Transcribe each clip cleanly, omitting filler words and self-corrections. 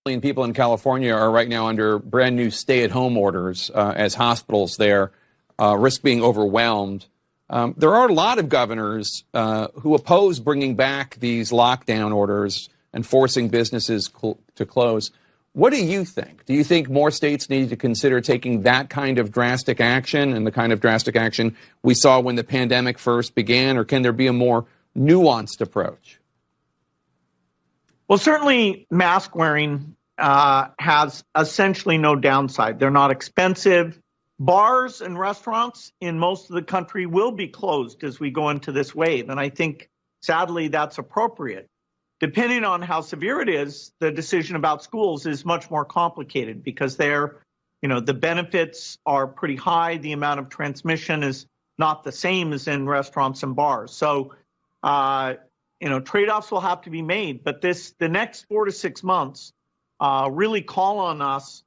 Million people in California are right now under brand new stay-at-home orders as hospitals there risk being overwhelmed. There are a lot of governors who oppose bringing back these lockdown orders and forcing businesses to close. What do you think? Do you think more states need to consider taking that kind of drastic action and the kind of drastic action we saw when the pandemic first began, or can there be a more nuanced approach? Well, certainly mask wearing has essentially no downside. They're not expensive. Bars and restaurants in most of the country will be closed as we go into this wave. And I think, sadly, that's appropriate. Depending on how severe it is, the decision about schools is much more complicated because the benefits are pretty high. The amount of transmission is not the same as in restaurants and bars. So, trade-offs will have to be made. But the next 4 to 6 months really call on us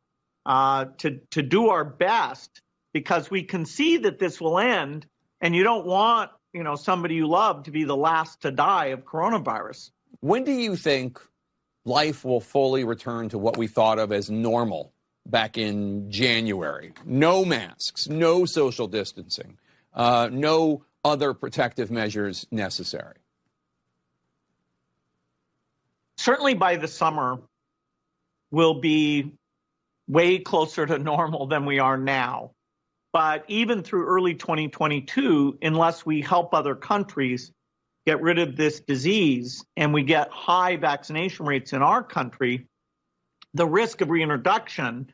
to do our best, because we can see that this will end, and you don't want somebody you love to be the last to die of coronavirus. When do you think life will fully return to what we thought of as normal back in January? No masks, no social distancing, no other protective measures necessary. Certainly by the summer, we'll be way closer to normal than we are now. But even through early 2022, unless we help other countries get rid of this disease and we get high vaccination rates in our country, the risk of reintroduction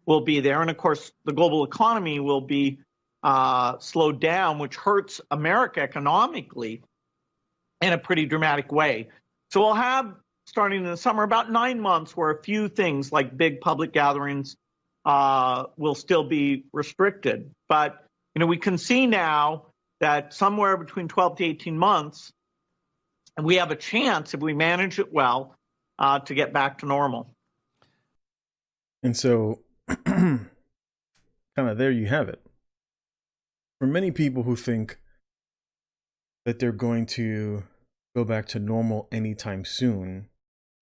will be there. And of course, the global economy will be slowed down, which hurts America economically in a pretty dramatic way. So we'll have, starting in the summer, about 9 months where a few things like big public gatherings will still be restricted. But, we can see now that somewhere between 12 to 18 months, and we have a chance, if we manage it well, to get back to normal. And so, kind of there you have it. For many people who think that they're going to go back to normal anytime soon,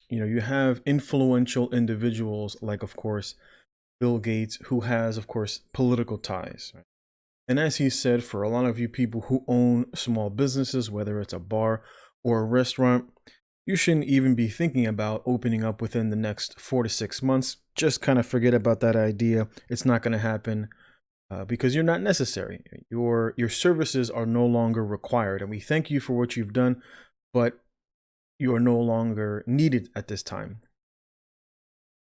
you have influential individuals like, of course, Bill Gates, who has, of course, political ties. Right? And as he said, for a lot of you people who own small businesses, whether it's a bar or a restaurant, you shouldn't even be thinking about opening up within the next 4 to 6 months. Just kind of forget about that idea. It's not going to happen because you're not necessary. Your services are no longer required. And we thank you for what you've done, but you are no longer needed at this time.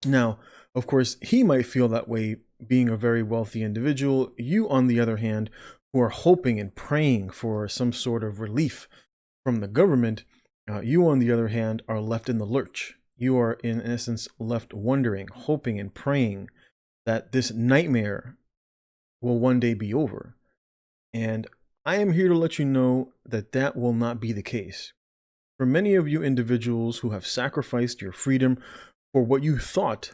Now, of course, he might feel that way being a very wealthy individual. You, on the other hand, who are hoping and praying for some sort of relief from the government, you, on the other hand, are left in the lurch. You are, in essence, left wondering, hoping and praying that this nightmare will one day be over. And I am here to let you know that that will not be the case. For many of you individuals who have sacrificed your freedom for what you thought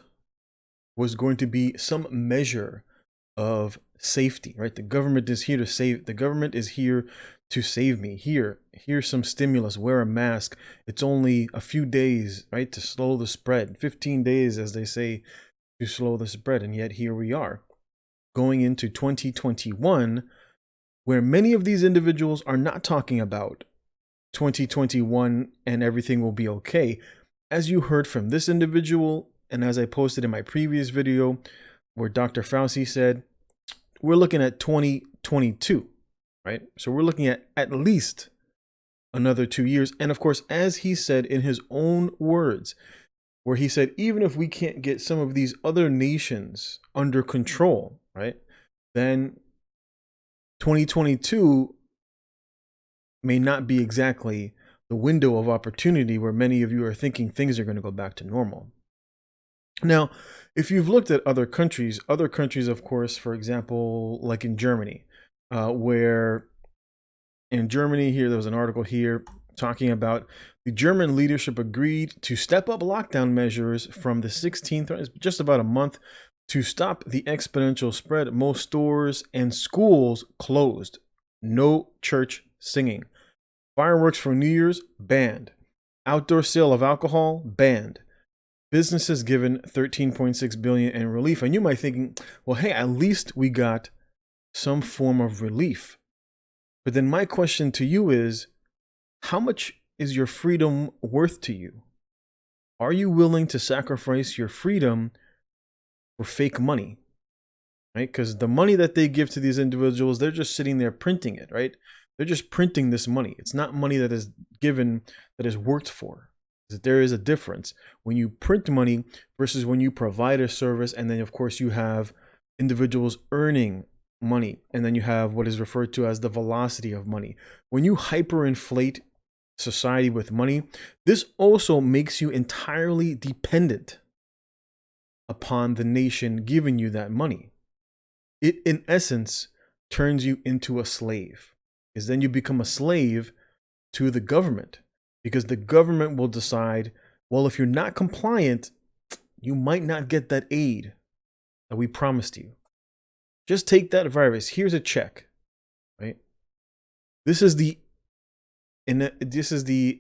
was going to be some measure of safety, right? The government is here to save. The government is here to save me. Here's some stimulus. Wear a mask. It's only a few days, right, to slow the spread. 15 days, as they say, to slow the spread. And yet here we are, going into 2021, where many of these individuals are not talking about 2021 and everything will be okay. As you heard from this individual, and as I posted in my previous video, where Dr. Fauci said, we're looking at 2022, right? So we're looking at least another 2 years. And of course, as he said in his own words, where he said, even if we can't get some of these other nations under control, right, then 2022 may not be exactly the window of opportunity where many of you are thinking things are going to go back to normal. Now, if you've looked at other countries, of course, for example, like in Germany, where in Germany here, there was an article here talking about the German leadership agreed to step up lockdown measures from the 16th, just about a month, to stop the exponential spread. Most stores and schools closed. No church singing. Fireworks for New Year's banned. Outdoor sale of alcohol banned. businesses given 13.6 billion in relief. And you might think, well, hey, at least we got some form of relief. But then my question to you is, how much is your freedom worth to you? Are you willing to sacrifice your freedom for fake money? Right? Because the money that they give to these individuals, they're just sitting there printing it, right? They're just printing this money. It's not money that is given, that is worked for. There is a difference when you print money versus when you provide a service. And then, of course, you have individuals earning money. And then you have what is referred to as the velocity of money. When you hyperinflate society with money, this also makes you entirely dependent upon the nation giving you that money. It, in essence, turns you into a slave, because then you become a slave to the government, because the government will decide, well, if you're not compliant, you might not get that aid that we promised you. Just take that virus. Here's a check, right? This is the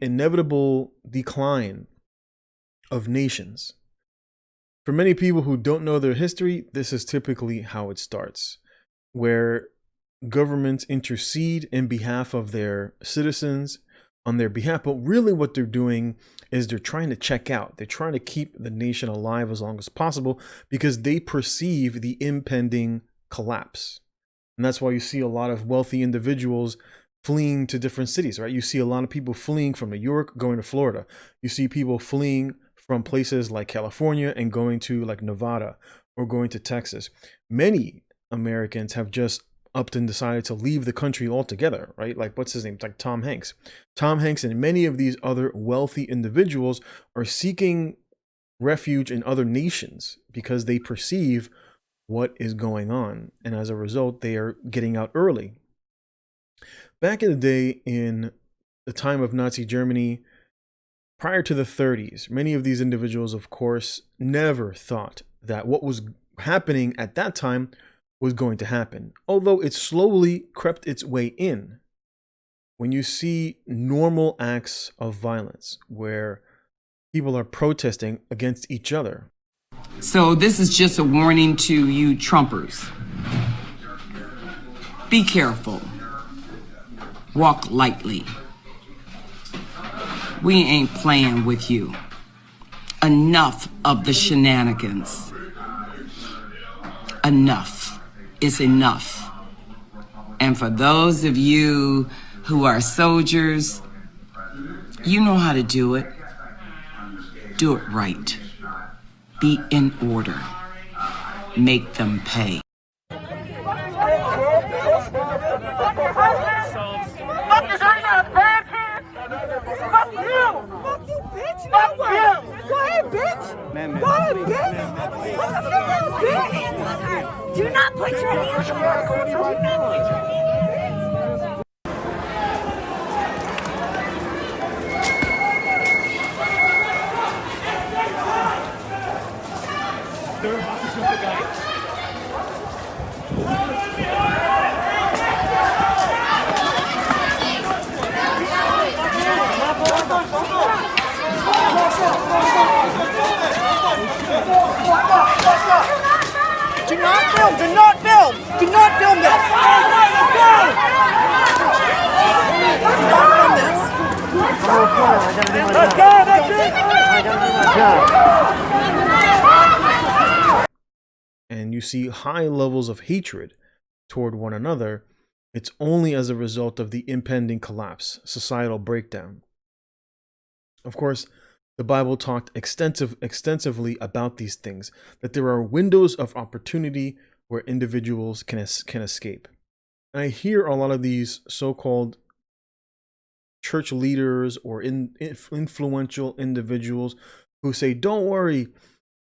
inevitable decline of nations. For many people who don't know their history, this is typically how it starts, where governments intercede in behalf of their citizens, on their behalf, but really what they're doing is they're trying to check out. They're trying to keep the nation alive as long as possible because they perceive the impending collapse. And that's why you see a lot of wealthy individuals fleeing to different cities, right? You see a lot of people fleeing from New York, going to Florida. You see people fleeing from places like California and going to like Nevada or going to Texas. Many Americans have just upped and decided to leave the country altogether, right? Like, what's his name? Like Tom Hanks. Tom Hanks and many of these other wealthy individuals are seeking refuge in other nations because they perceive what is going on. And as a result, they are getting out early. Back in the day, in the time of Nazi Germany, prior to the 30s, many of these individuals, of course, never thought that what was happening at that time was going to happen, although it slowly crept its way in. When you see normal acts of violence where people are protesting against each other. So this is just a warning to you Trumpers. Be careful. Walk lightly. We ain't playing with you. Enough of the shenanigans. Enough is enough. And for those of you who are soldiers, you know how to do it. Do it right. Be in order. Make them pay. Fuck you! Go ahead, bitch! Go ahead, bitch! Do not put your hands on her! Do not put your hands on her! Do not film! Do not film! Do not film this! Do not film this! Let's go! That's it! And you see high levels of hatred toward one another. It's only as a result of the impending collapse, societal breakdown. Of course, the Bible talked extensively about these things, that there are windows of opportunity where individuals can escape. And I hear a lot of these so-called church leaders or influential individuals who say, don't worry,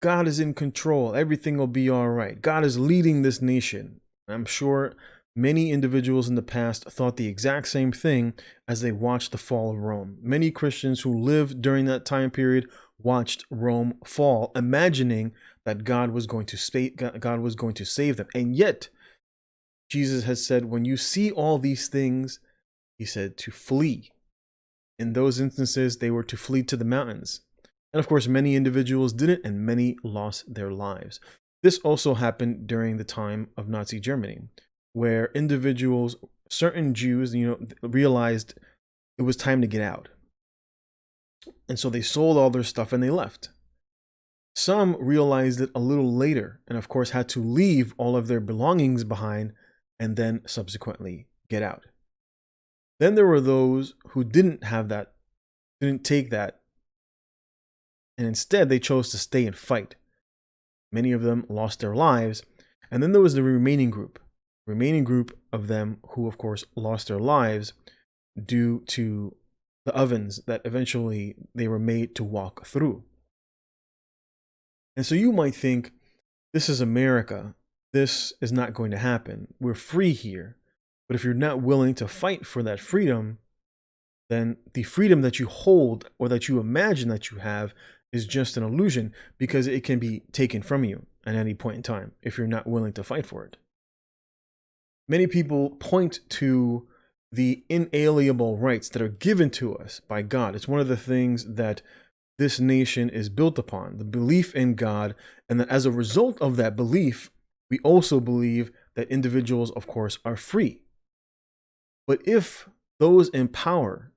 God is in control. Everything will be all right. God is leading this nation. I'm sure many individuals in the past thought the exact same thing as they watched the fall of Rome. Many Christians who lived during that time period watched Rome fall, imagining that God was going to save them. And yet, Jesus has said, when you see all these things, he said to flee. In those instances, they were to flee to the mountains. And of course, many individuals didn't, and many lost their lives. This also happened during the time of Nazi Germany, where individuals, certain Jews, realized it was time to get out. And so they sold all their stuff and they left. Some realized it a little later and of course had to leave all of their belongings behind and then subsequently get out. Then there were those who didn't take that, and instead they chose to stay and fight. Many of them lost their lives. And then there was the remaining group of them who of course lost their lives due to the ovens that eventually they were made to walk through. And so you might think, this is America. This is not going to happen. We're free here. But if you're not willing to fight for that freedom, then the freedom that you hold or that you imagine that you have is just an illusion, because it can be taken from you at any point in time if you're not willing to fight for it. Many people point to the inalienable rights that are given to us by God. It's one of the things that this nation is built upon, the belief in God, and that as a result of that belief, we also believe that individuals, of course, are free. But if those in power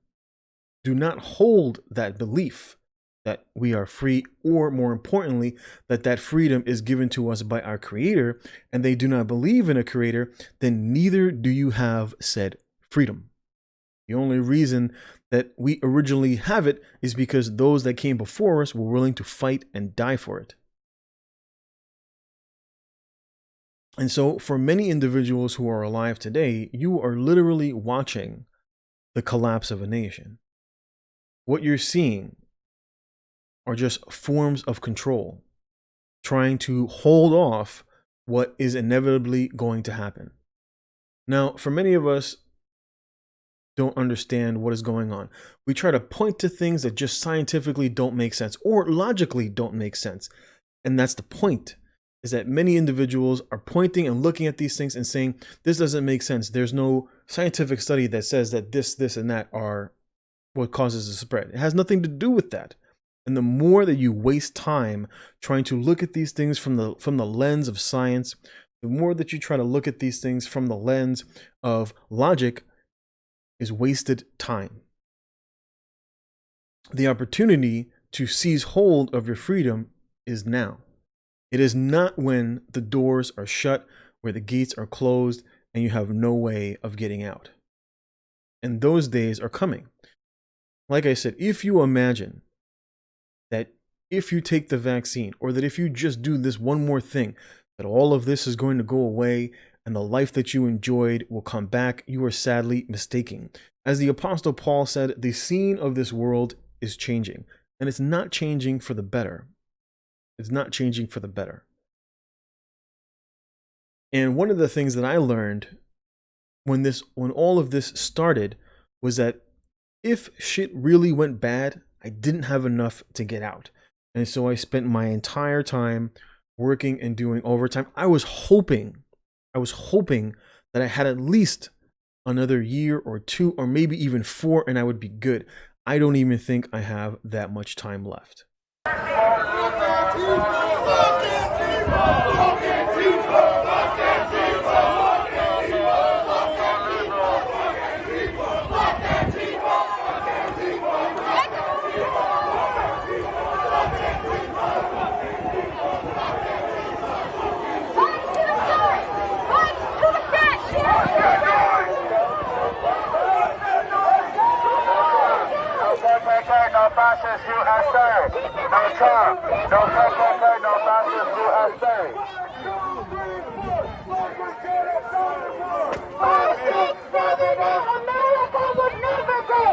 do not hold that belief that we are free, or more importantly, that freedom is given to us by our Creator, and they do not believe in a Creator, then neither do you have said freedom. The only reason that we originally have it is because those that came before us were willing to fight and die for it. And so for many individuals who are alive today, you are literally watching the collapse of a nation. What you're seeing are just forms of control, trying to hold off what is inevitably going to happen. Now, for many of us, don't understand what is going on. We try to point to things that just scientifically don't make sense or logically don't make sense. And that's the point, is that many individuals are pointing and looking at these things and saying, this doesn't make sense. There's no scientific study that says that this, and that are what causes the spread. It has nothing to do with that. And the more that you waste time trying to look at these things from the lens of science, the more that you try to look at these things from the lens of logic, is wasted time. The opportunity to seize hold of your freedom is now. It is not when the doors are shut, where the gates are closed, and you have no way of getting out. And those days are coming. Like I said, if you imagine that if you take the vaccine, or that if you just do this one more thing, that all of this is going to go away and the life that you enjoyed will come back, you are sadly mistaken. As the Apostle Paul said, the scene of this world is changing, and it's not changing for the better. It's not changing for the better. And one of the things that I learned when all of this started was that if shit really went bad, I didn't have enough to get out. And so I spent my entire time working and doing overtime. I was hoping that I had at least another year or two, or maybe even 4, and I would be good. I don't even think I have that much time left. No fascist USA. No Trump. No KKK. No fascist USA. America would never be.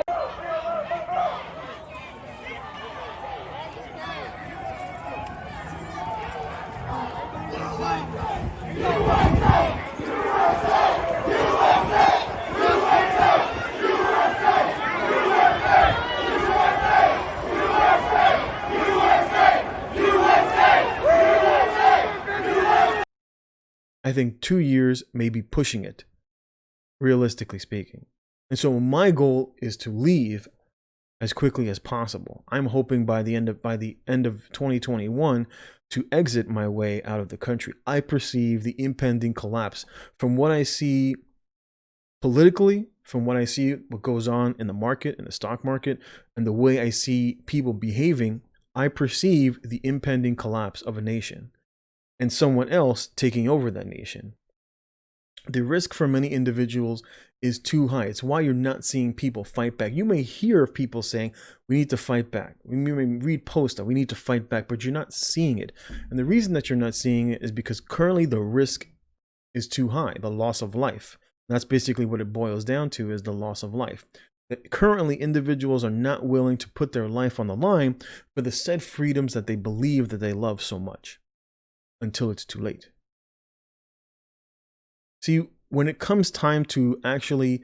I think 2 years may be pushing it, realistically speaking. And so my goal is to leave as quickly as possible. I'm hoping by the end of 2021 to exit my way out of the country. I perceive the impending collapse from what I see politically, from what I see what goes on in the market, in the stock market, and the way I see people behaving. I perceive the impending collapse of a nation and someone else taking over that nation. The risk for many individuals is too high. It's why you're not seeing people fight back. You may hear of people saying, we need to fight back. We may read posts that we need to fight back, but you're not seeing it. And the reason that you're not seeing it is because currently the risk is too high, the loss of life. That's basically what it boils down to, is the loss of life. That currently individuals are not willing to put their life on the line for the said freedoms that they believe that they love so much until it's too late. See, when it comes time to actually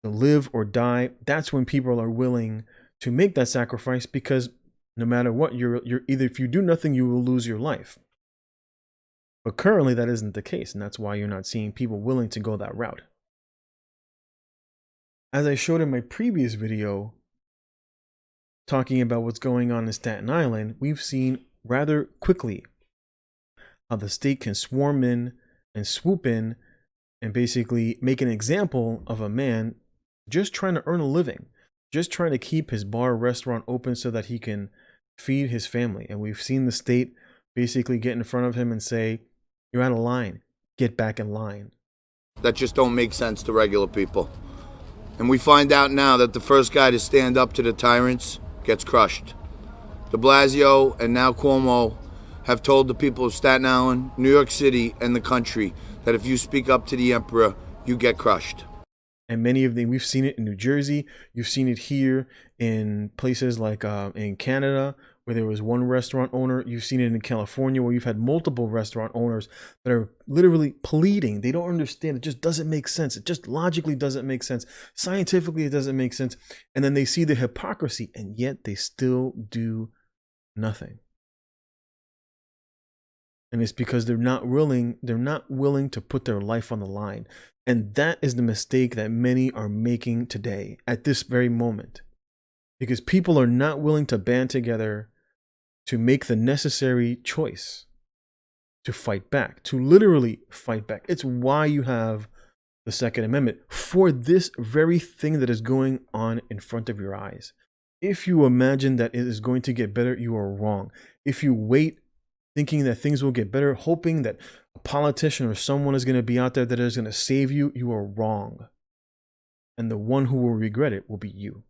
live or die, that's when people are willing to make that sacrifice, because no matter what, you're either, if you do nothing, you will lose your life. But currently that isn't the case, and that's why you're not seeing people willing to go that route. As I showed in my previous video, talking about what's going on in Staten Island, we've seen rather quickly how the state can swarm in and swoop in and basically make an example of a man just trying to earn a living, just trying to keep his bar restaurant open so that he can feed his family. And we've seen the state basically get in front of him and say, you're out of line, get back in line. That just don't make sense to regular people. And we find out now that the first guy to stand up to the tyrants gets crushed. De Blasio and now Cuomo have told the people of Staten Island, New York City, and the country that if you speak up to the emperor, you get crushed. And many of them, we've seen it in New Jersey. You've seen it here in places like in Canada, where there was one restaurant owner. You've seen it in California, where you've had multiple restaurant owners that are literally pleading. They don't understand. It just doesn't make sense. It just logically doesn't make sense. Scientifically, it doesn't make sense. And then they see the hypocrisy, and yet they still do nothing. And it's because they're not willing to put their life on the line. And that is the mistake that many are making today at this very moment. Because people are not willing to band together to make the necessary choice to fight back, to literally fight back. It's why you have the Second Amendment, for this very thing that is going on in front of your eyes. If you imagine that it is going to get better, you are wrong. If you wait thinking that things will get better, hoping that a politician or someone is going to be out there that is going to save you, you are wrong. And the one who will regret it will be you.